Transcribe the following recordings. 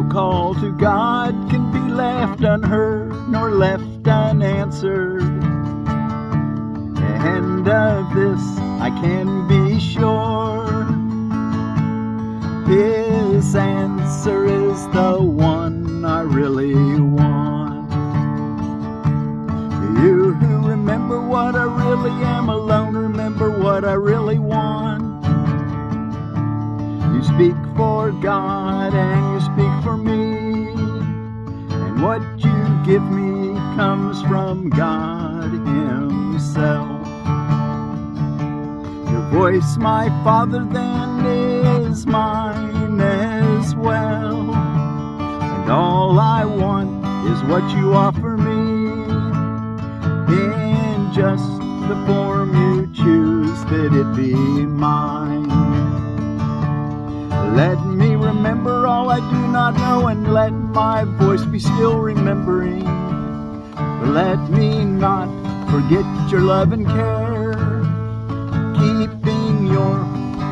call to God can be left unheard nor left unanswered. And of this I can be sure, His answer is the one I really want. You who remember what I really am alone, remember what I really want. You speak for God and you speak for me, and what you give me comes from God Himself. Your voice, my Father, then is mine as well, and all I want is what you offer me, in just the form you choose that it be mine. Let me remember all I do not know, and let my voice be still remembering. Let me not forget your love and care, keeping your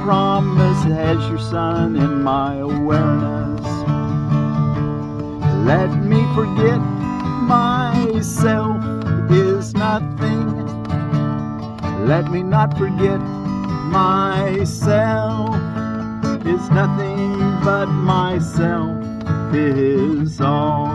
promise as your son in my awareness. Let me forget myself is nothing. Let me not forget myself is nothing, but myself is all.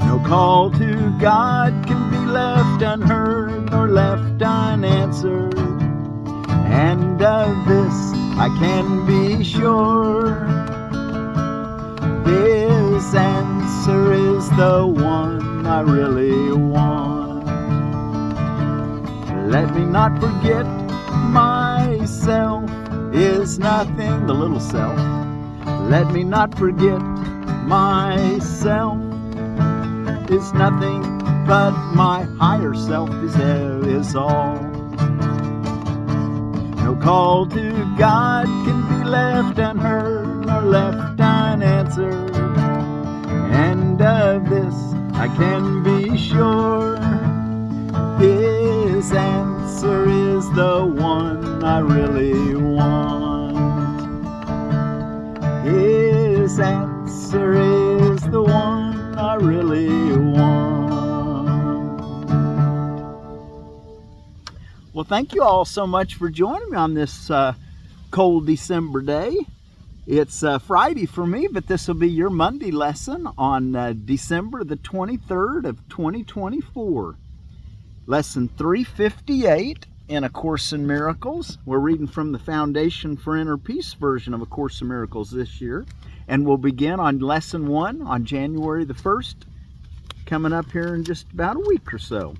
No call to God can be left unheard nor left unanswered, and of this I can be sure, His answer is the one I really want. Let me not forget myself is nothing, the little self. Let me not forget myself is nothing, but my higher self is all. No call to God can be left unheard nor left unanswered, and of this I can be sure, His answer is the one I really want. His answer is the one I really want. Well, thank you all so much for joining me on this cold December day. It's Friday for me, but this will be your Monday lesson on December the 23rd of 2024. Lesson 358 in A Course in Miracles. We're reading from the Foundation for Inner Peace version of A Course in Miracles this year. And we'll begin on Lesson 1 on January the 1st, coming up here in just about a week or so.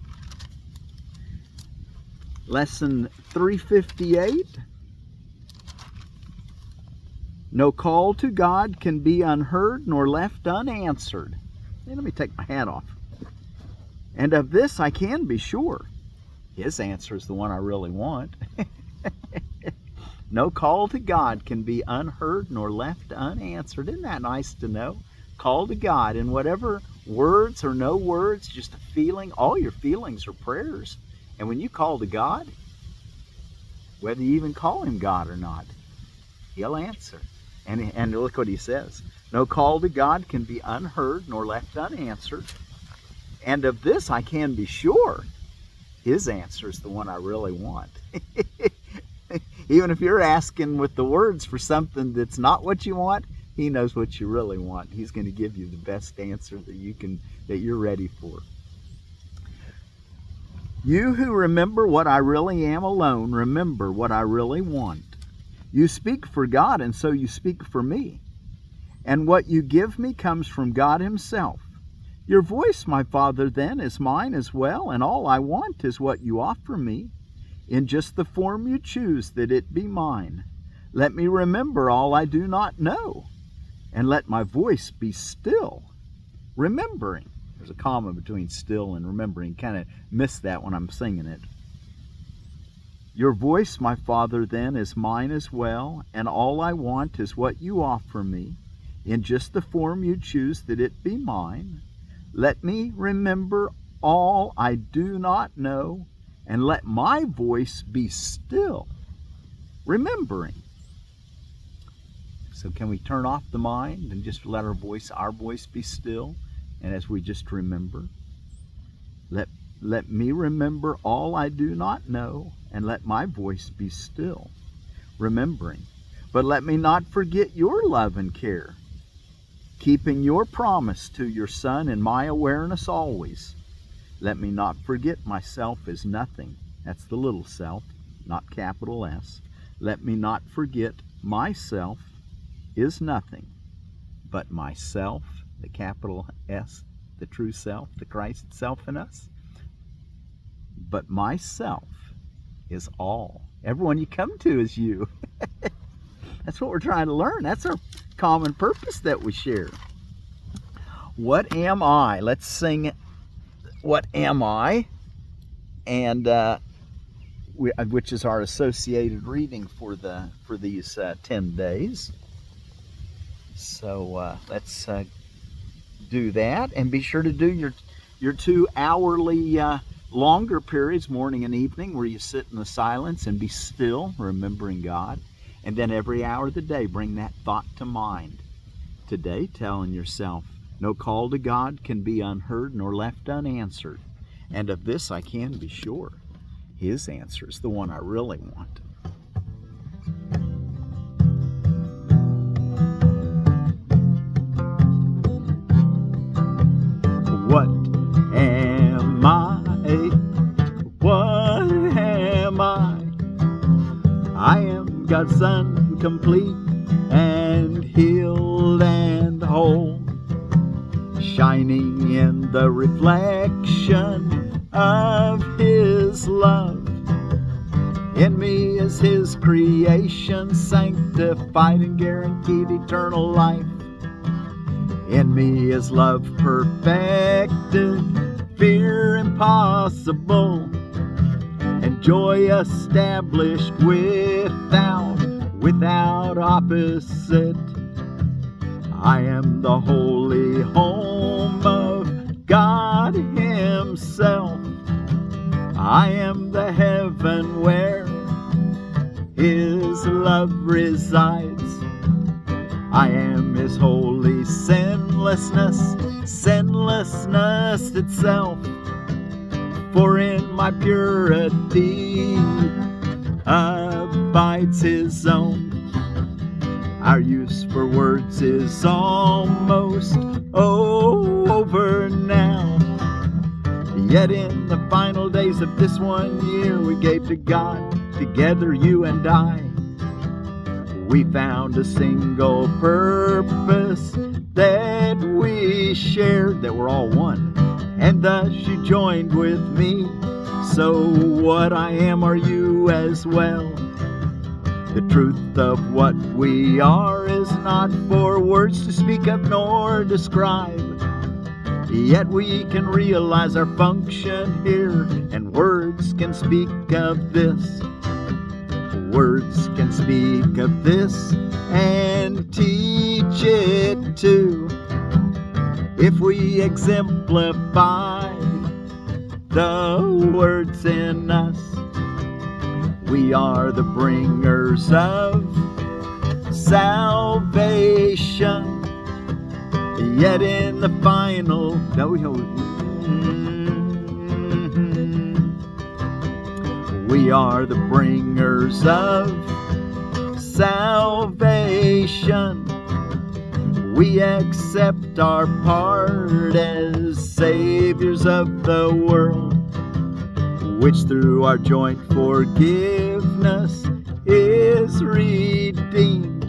Lesson 358. No call to God can be unheard nor left unanswered. Hey, let me take my hat off. And of this I can be sure, His answer is the one I really want. No call to God can be unheard nor left unanswered. Isn't that nice to know? Call to God in whatever words or no words, just a feeling. All your feelings are prayers. And when you call to God, whether you even call Him God or not, He'll answer. And look what He says. No call to God can be unheard nor left unanswered. And of this I can be sure, His answer is the one I really want. Even if you're asking with the words for something that's not what you want, He knows what you really want. He's going to give you the best answer that you're ready for. You who remember what I really am alone, remember what I really want. You speak for God, and so you speak for me. And what you give me comes from God Himself. Your voice, my Father, then, is mine as well, and all I want is what you offer me, in just the form you choose that it be mine. Let me remember all I do not know, and let my voice be still, remembering. There's a comma between still and remembering. Kind of miss that when I'm singing it. Your voice, my Father, then, is mine as well, and all I want is what you offer me, in just the form you choose that it be mine. Let me remember all I do not know, and let my voice be still, remembering. So can we turn off the mind and just let our voice be still? And as we just remember, let me remember all I do not know, and let my voice be still, remembering. But let me not forget your love and care, keeping your promise to your Son in my awareness always. Let me not forget myself is nothing. That's the little self, not capital S. Let me not forget myself is nothing, but myself, the capital S, the true self, the Christ self in us. But myself is all. Everyone you come to is you. That's what we're trying to learn. That's our common purpose that we share. What am I? Let's sing What Am I? And which is our associated reading for these 10 days. So let's do that, and be sure to do your 2 hourly longer periods, morning and evening, where you sit in the silence and be still, remembering God. And then every hour of the day, bring that thought to mind. Today, telling yourself, no call to God can be unheard nor left unanswered. And of this I can be sure. His answer is the one I really want. What am I? What am I? I am God's Son, complete and healed and whole, shining in the reflection of His love. In me is His creation, sanctified and guaranteed eternal life. In me is love perfected, fear impossible, and joy established without opposite. I am the holy home of God Himself. I am the heaven where His love resides. I am His holy sinlessness itself. For in my purity abides His own. Our use for words is almost over now. Yet in the final days of this 1 year we gave to God, together you and I, we found a single purpose that we shared, that we're all one, and thus you joined with me. So what I am are you as well. The truth of what we are is not for words to speak of nor describe. Yet we can realize our function here, and words can speak of this. Words can speak of this and teach it too. If we exemplify the words in us, we are the bringers of salvation. Yet in the final, we are the bringers of salvation. We accept our part as saviors of the world, which through our joint forgiveness is redeemed.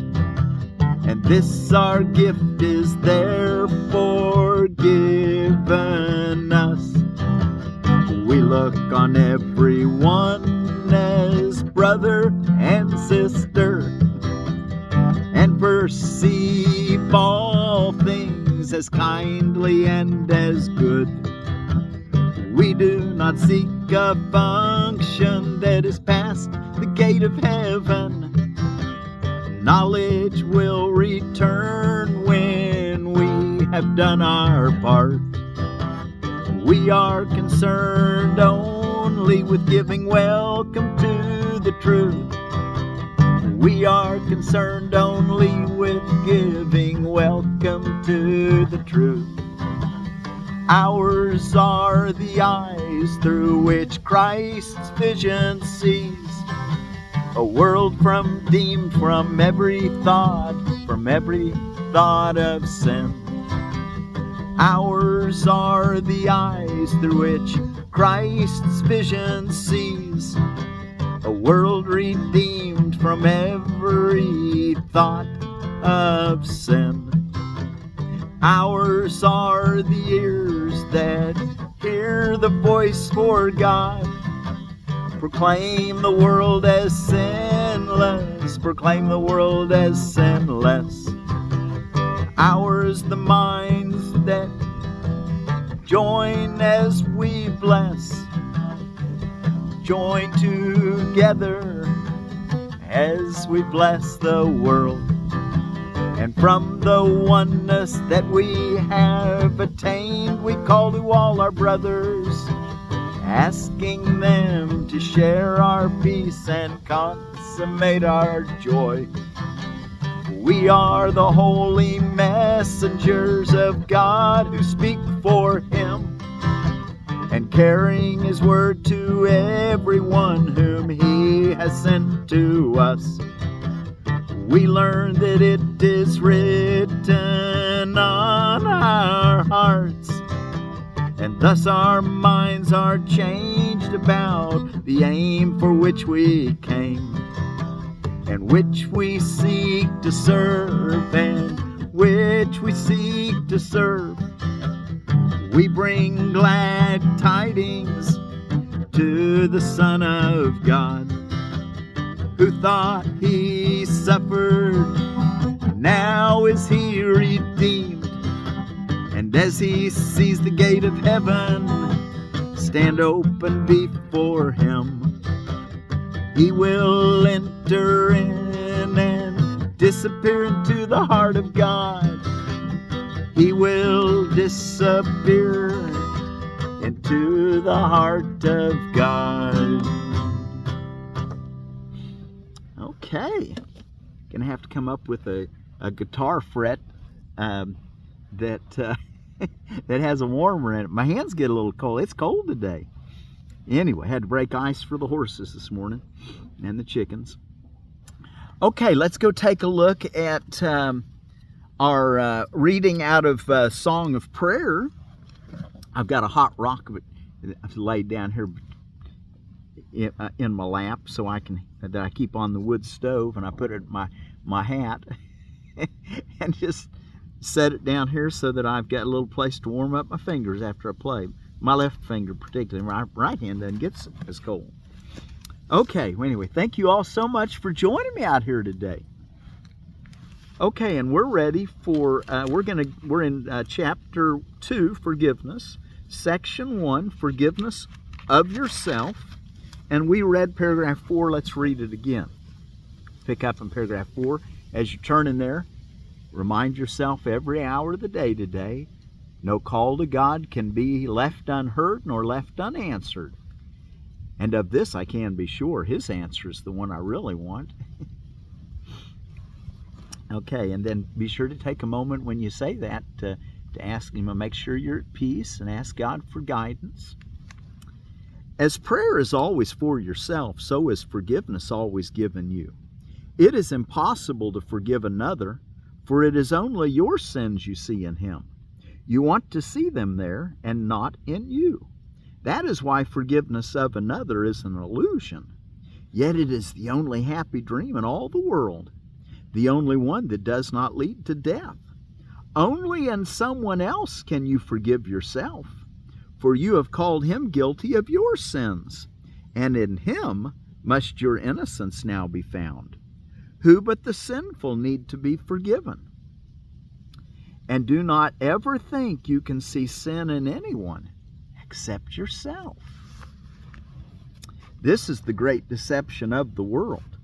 And this our gift is therefore given us. We look on everyone as brother and sister, and perceive all things as kindly and as good. We do not seek a function that is past the gate of heaven. Knowledge will return when we have done our part. We are concerned only with giving welcome to the truth. We are concerned only with giving welcome to the truth. Ours are the eyes through which Christ's vision sees a world redeemed from every thought of sin. Ours are the eyes through which Christ's vision sees a world redeemed from every thought of sin. Ours are the ears that hear the voice for God. Proclaim the world as sinless. Proclaim the world as sinless. Ours the minds that join as we bless. Join together as we bless the world. And from the oneness that we have attained, we call to all our brothers, asking them to share our peace and consummate our joy. We are the holy messengers of God who speak for Him and carrying His word to everyone whom He has sent to us. We learn that it is written on our hearts, and thus our minds are changed about the aim for which we came, and which we seek to serve, and which we seek to serve. We bring glad tidings to the Son of God, who thought He suffered, now is He redeemed. And as He sees the gate of heaven stand open before Him, He will enter in and disappear into the heart of God. He will disappear into the heart of God. Okay, gonna have to come up with a guitar fret that that has a warmer in it. My hands get a little cold. It's cold today. Anyway, had to break ice for the horses this morning and the chickens. Okay, let's go take a look at our reading out of Song of Prayer. I've got a hot rock of it I've laid down here in my lap, so I keep on the wood stove, and I put it in my hat and just set it down here so that I've got a little place to warm up my fingers after I play. My left finger particularly. My right hand doesn't get as cold. Okay, well, anyway, thank you all so much for joining me out here today. Okay, and we're ready for we're in chapter 2, forgiveness, section 1, forgiveness of yourself, and we read paragraph 4. Let's read it again. Pick up in paragraph 4. As you turn in there, remind yourself every hour of the day today, no call to God can be left unheard nor left unanswered. And of this I can be sure, His answer is the one I really want. Okay, and then be sure to take a moment when you say that to ask Him to make sure you're at peace and ask God for guidance. As prayer is always for yourself, so is forgiveness always given you. It is impossible to forgive another, for it is only your sins you see in him. You want to see them there and not in you. That is why forgiveness of another is an illusion. Yet it is the only happy dream in all the world, the only one that does not lead to death. Only in someone else can you forgive yourself, for you have called him guilty of your sins, and in him must your innocence now be found. Who but the sinful need to be forgiven? And do not ever think you can see sin in anyone except yourself. This is the great deception of the world,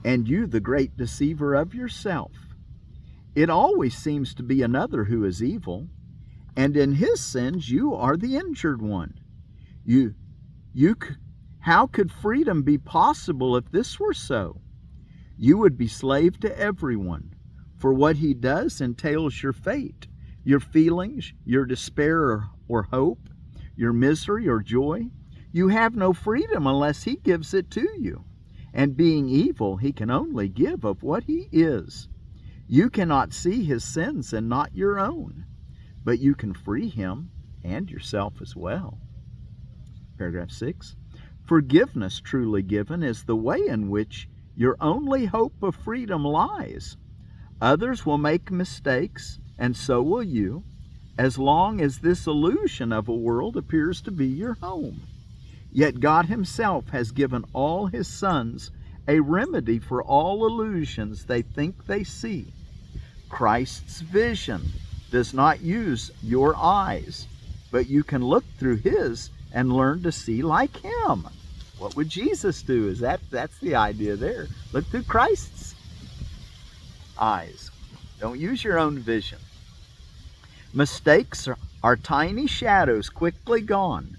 and you the great deceiver of yourself. It always seems to be another who is evil, and in his sins you are the injured one. How could freedom be possible if this were so? You would be slave to everyone, for what he does entails your fate, your feelings, your despair or hope, your misery or joy. You have no freedom unless he gives it to you. And being evil, he can only give of what he is. You cannot see his sins and not your own, but you can free him and yourself as well. Paragraph 6. Forgiveness truly given is the way in which your only hope of freedom lies. Others will make mistakes, and so will you, as long as this illusion of a world appears to be your home. Yet God himself has given all his sons a remedy for all illusions they think they see. Christ's vision does not use your eyes, but you can look through his and learn to see like him. What would Jesus do? That's the idea there. Look through Christ's eyes. Don't use your own vision. Mistakes are tiny shadows quickly gone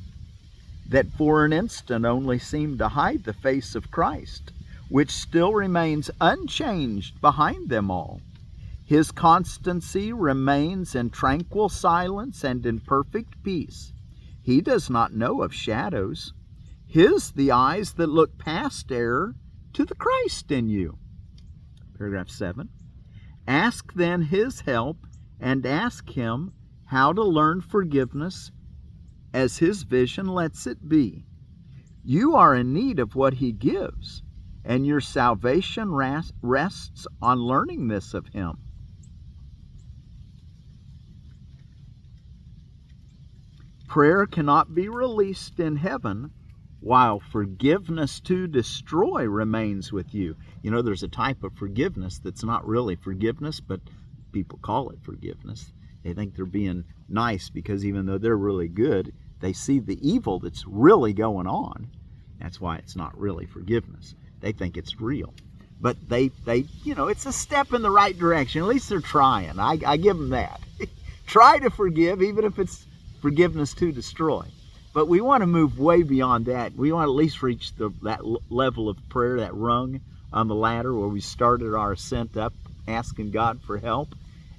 that for an instant only seem to hide the face of Christ, which still remains unchanged behind them all. His constancy remains in tranquil silence and in perfect peace. He does not know of shadows. His the eyes that look past error to the Christ in you. Paragraph 7. Ask then his help and ask him how to learn forgiveness as his vision lets it be. You are in need of what he gives, and your salvation rests on learning this of him. Prayer cannot be released in heaven while forgiveness to destroy remains with you. You know, there's a type of forgiveness that's not really forgiveness, but people call it forgiveness. They think they're being nice because even though they're really good, they see the evil that's really going on. That's why it's not really forgiveness. They think it's real. But they it's a step in the right direction. At least they're trying. I give them that. Try to forgive, even if it's forgiveness to destroy. But we want to move way beyond that. We want to at least reach that level of prayer, that rung on the ladder where we started our ascent up, asking God for help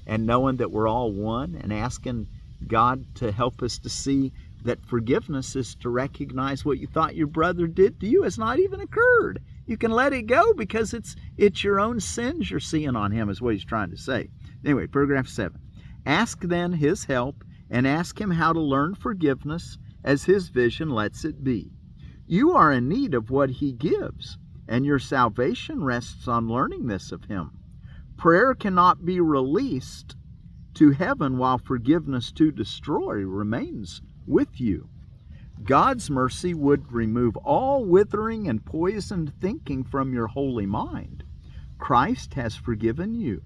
and knowing that we're all one, and asking God to help us to see that forgiveness is to recognize what you thought your brother did to you has not even occurred. You can let it go because it's your own sins you're seeing on him, is what he's trying to say. Anyway, paragraph 7. Ask then his help and ask him how to learn forgiveness as his vision lets it be. You are in need of what he gives, and your salvation rests on learning this of him. Prayer cannot be released to heaven while forgiveness to destroy remains with you. God's mercy would remove all withering and poisoned thinking from your holy mind. Christ has forgiven you,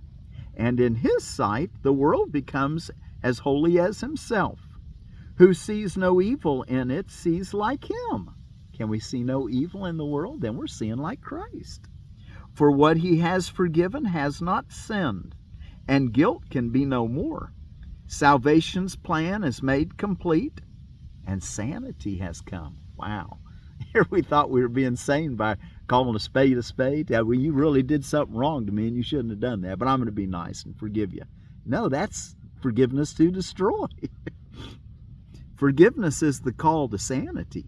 and in his sight the world becomes as holy as himself. Who sees no evil in it sees like him. Can we see no evil in the world? Then we're seeing like Christ. For what he has forgiven has not sinned, and guilt can be no more. Salvation's plan is made complete, and sanity has come. Wow. Here we thought we were being sane by calling a spade a spade. Yeah, well, you really did something wrong to me, and you shouldn't have done that, but I'm going to be nice and forgive you. No, that's forgiveness to destroy. Forgiveness is the call to sanity.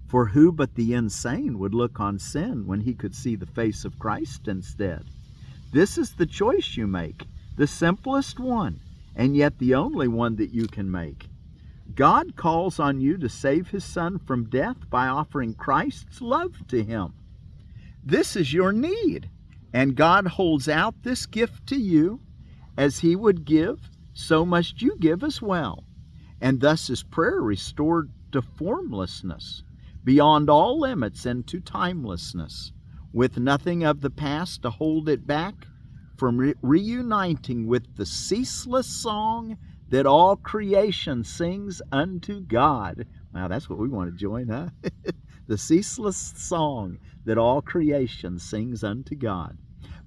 For who but the insane would look on sin when he could see the face of Christ instead? This is the choice you make, the simplest one, and yet the only one that you can make. God calls on you to save his son from death by offering Christ's love to him. This is your need, and God holds out this gift to you. As he would give, so must you give as well. And thus is prayer restored to formlessness, beyond all limits and to timelessness, with nothing of the past to hold it back from reuniting with the ceaseless song that all creation sings unto God. Wow, that's what we want to join, huh? The ceaseless song that all creation sings unto God.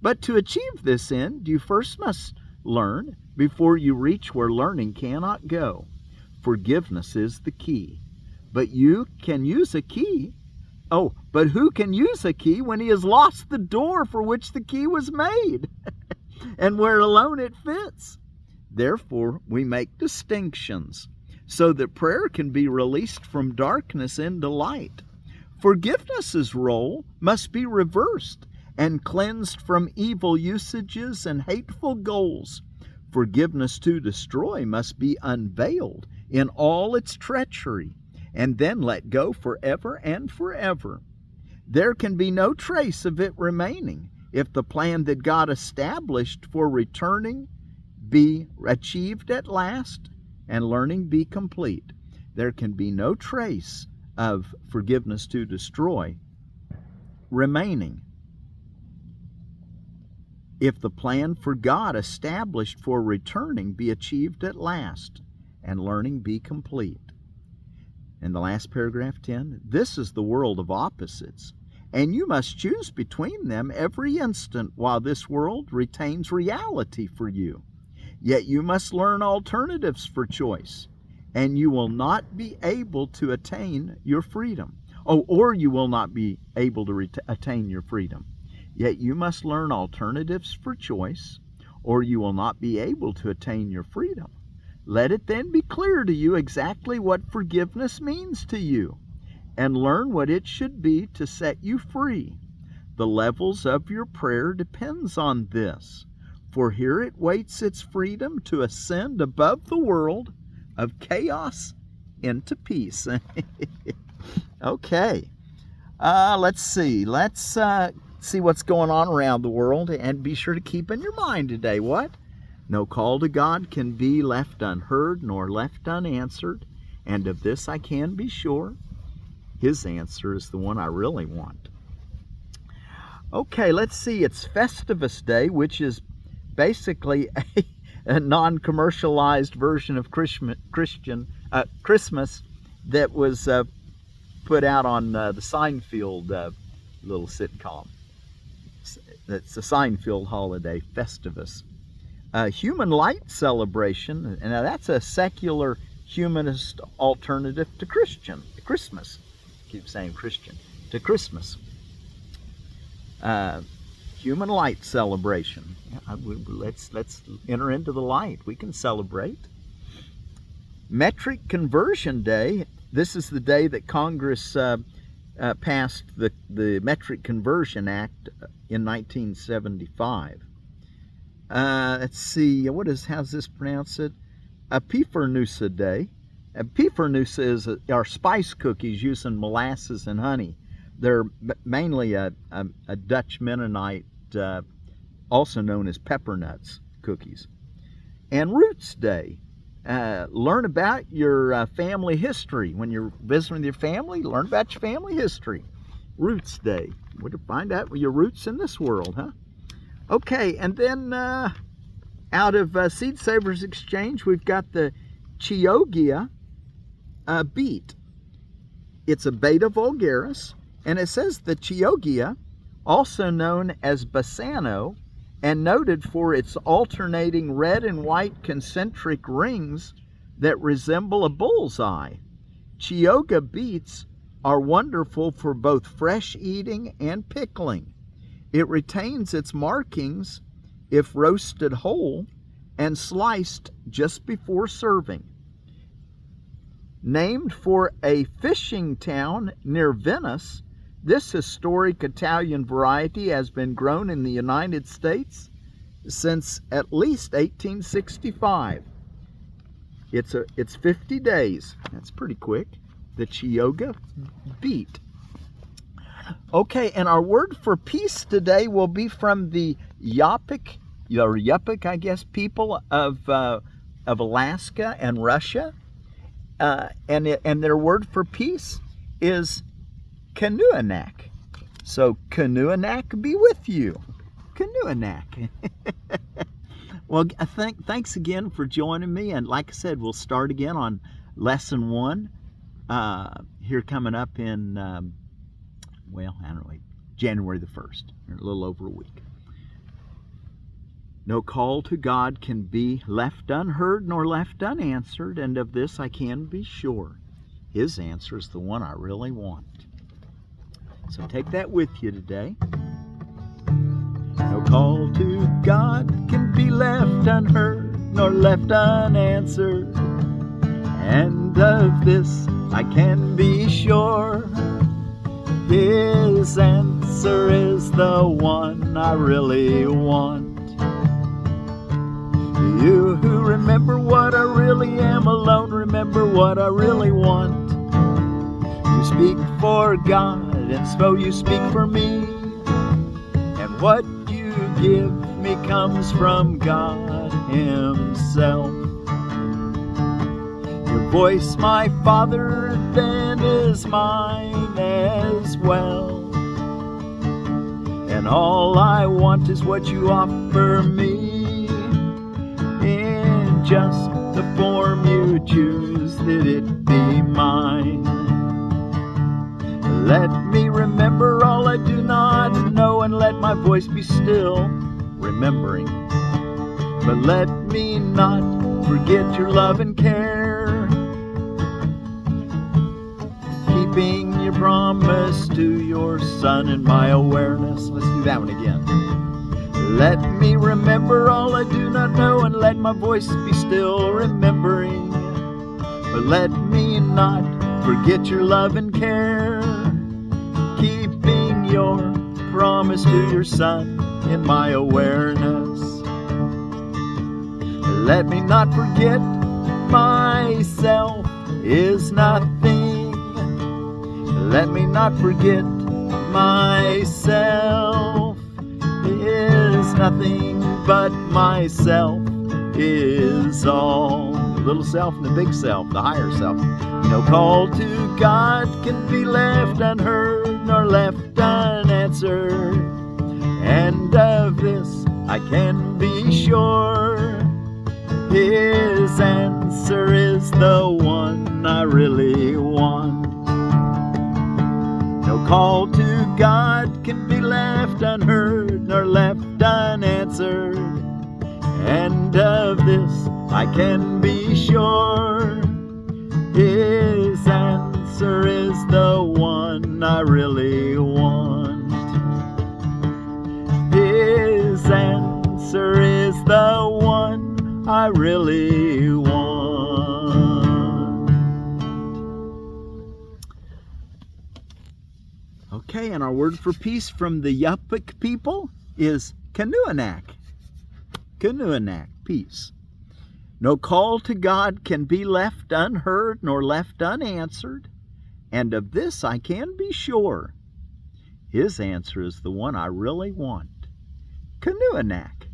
But to achieve this end, you first must learn before you reach where learning cannot go. Forgiveness is the key. But you can use a key Oh, but who can use a key when he has lost the door for which the key was made, and where alone it fits? Therefore, we make distinctions, so that prayer can be released from darkness into light. Forgiveness's role must be reversed and cleansed from evil usages and hateful goals. Forgiveness to destroy must be unveiled in all its treachery, and then let go forever and forever. There can be no trace of it remaining if the plan that God established for returning be achieved at last and learning be complete. There can be no trace of forgiveness to destroy remaining if the plan for God established for returning be achieved at last and learning be complete. In the last paragraph, 10, this is the world of opposites, and you must choose between them every instant while this world retains reality for you. Yet you must learn alternatives for choice, and you will not be able to attain your freedom. Or you will not be able to attain your freedom. Yet you must learn alternatives for choice, or you will not be able to attain your freedom. Let it then be clear to you exactly what forgiveness means to you, and learn what it should be to set you free. The levels of your prayer depends on this, for here it waits its freedom to ascend above the world of chaos into peace. Okay, let's see. Let's see what's going on around the world, and be sure to keep in your mind today what? No call to God can be left unheard nor left unanswered, and of this I can be sure. His answer is the one I really want. Okay, let's see. It's Festivus Day, which is basically a non-commercialized version of Christmas that was put out on the Seinfeld little sitcom. It's a Seinfeld holiday, Festivus. Human Light Celebration, and now that's a secular humanist alternative to Christmas. I keep saying Christian, to Christmas. Human Light Celebration. Let's enter into the light. We can celebrate. Metric Conversion Day. This is the day that Congress passed the Metric Conversion Act in 1975. Let's see, how's this pronounce it? Pfeffernusse Day. Pfeffernusse are spice cookies using molasses and honey. They're mainly a Dutch Mennonite, also known as peppernuts cookies. And Roots Day. Learn about your family history. When you're visiting with your family, learn about your family history. Roots Day. Way to find out your roots in this world, huh? Okay, and then out of Seed Savers Exchange, we've got the Chioggia beet. It's a Beta vulgaris, and it says the Chioggia, also known as Bassano, and noted for its alternating red and white concentric rings that resemble a bullseye. Chioggia beets are wonderful for both fresh eating and pickling. It retains its markings if roasted whole and sliced just before serving. Named for a fishing town near Venice, this historic Italian variety has been grown in the United States since at least 1865. It's 50 days. That's pretty quick. The Chioggia beet. Okay, and our word for peace today will be from the Yupik, I guess, people of Alaska and Russia, and their word for peace is Kinuinak. So Kinuinak be with you. Kinuinak. Well, thanks again for joining me, and like I said, we'll start again on lesson 1 here coming up in January the 1st, a little over a week. No call to God can be left unheard nor left unanswered, and of this I can be sure. His answer is the one I really want. So take that with you today. No call to God can be left unheard nor left unanswered. And of this I can be sure, His answer is the one I really want. You who remember what I really am alone, remember what I really want. You speak for God, and so you speak for me. And what you give me comes from God Himself. Your voice, my Father, then is mine as well. And all I want is what you offer me, in just the form you choose, that it be mine. Let me remember all I do not know, and let my voice be still, remembering. But let me not forget your love and care, keeping your promise to your Son in my awareness. Let's do that one again. Let me remember all I do not know, and let my voice be still, remembering. But let me not forget your love and care, keeping your promise to your Son in my awareness. Let me not forget myself is nothing. Let me not forget myself is nothing, but myself is all. The little self and the big self, the higher self. No call to God can be left unheard nor left unanswered. And of this I can be sure, His answer is the one I really want. No call to God can be left unheard nor left unanswered. And of this I can be sure, His answer is the one I really want. His answer is the one I really want. Okay, and our word for peace from the Yupik people is Kinuinak. Kinuinak, peace. No call to God can be left unheard nor left unanswered, and of this I can be sure, His answer is the one I really want. Kinuinak.